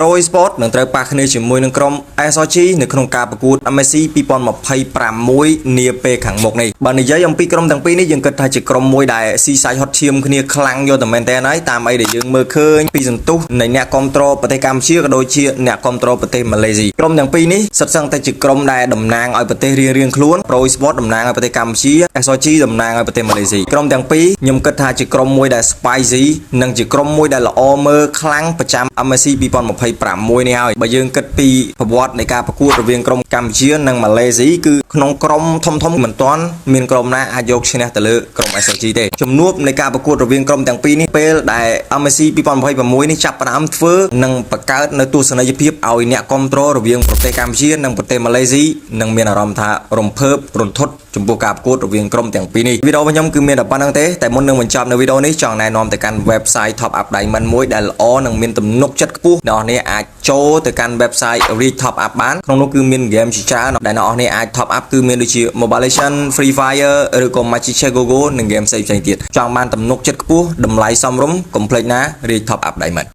Pro Sport នឹងត្រូវប៉ះគ្នាជាមួយនឹងក្រុម SRG នៅក្នុងការប្រកួត MSC 2026នាពេលខាងមុខនេះបើនិយាយអំពីក្រុមទាំងពីរនេះយើងគិតថាជាក្រុមមួយដែលស៊ីសាច់ហត់ឈាមគ្នាខ្លាំងយកតែមែនតើហើយតាមអីដែលយើងមើលឃើញពីសន្ទុះនៃអ្នកគ្រប់គ្រងប្រទេសកម្ពុជាក៏ដូចជាអ្នកគ្រប់គ្រងប្រទេសម៉ាឡេស៊ីក្រុមទាំងពីរនេះសិតសឹងតែជាក្រុមដែលតំណាងឲ្យប្រទេសរៀងៗខ្លួន Pro Sport តំណាងឲ្យប្រទេសកម្ពុជា SRG តំណាងឲ្យប្រទេសម៉ាឡេស៊ីក្រុមទាំងពីរខ្ញុំគិតថាជាក្រុមមួយដែល spicy និងជាក្រុមមួយដែលល្អមើលខ្លាំងប្រចាំ MSC 2026នេះហើយបើយើងគិតពីប្រវត្តិនៃការប្រកួតរវាងក្រុមកម្ពុជានិងម៉ាឡេស៊ីគឺក្នុងក្រុមធំៗមិនទាន់មានក្រុមណាអាចយកឈ្នះទៅលើក្រុម SRG ទេជំនួបនៃការប្រកួតរវាងក្រុមទាំងពីរនេះពេលដែល MSC 2026នេះចាប់ផ្ដើមធ្វើនិងបង្កើតនៅទស្សនីយភាពឲ្យអ្នកគ្រប់គ្រងរវាងប្រទេសកម្ពុជានិងប្រទេសម៉ាឡេស៊ីនឹងមានអារម្មណ៍ថារំភើបរន្ធត់ចំពោះការប្រកួតរវាងក្រុមទាំងពីរនេះវីដេអូរបស់ខ្ញុំគឺមានតែប៉ុណ្្នឹងទេតែមុននឹងបញ្ចប់នៅវីដេអូនេះចង់ណែនាំទៅកាន់ website Top Up Diamond មួយដែលល្អនិងមានទំនុកចិត្តខ្ពស់អ្នកនរអាចចូលទៅកាន់ website Reach Top Up បានក្នុងនោះគឺមាន game ជាច្រើនដែលអ្នកនរអាច Top Up គឺមានដូចជា Mobile Legends Free Fire ឬក៏ Magic Check Go Go និង game ផ្សេងៗទៀតចង់បានទំនុកចិត្តខ្ពស់តម្លៃសមរម្យកុំភ្លេចណា Reach Top Up Diamond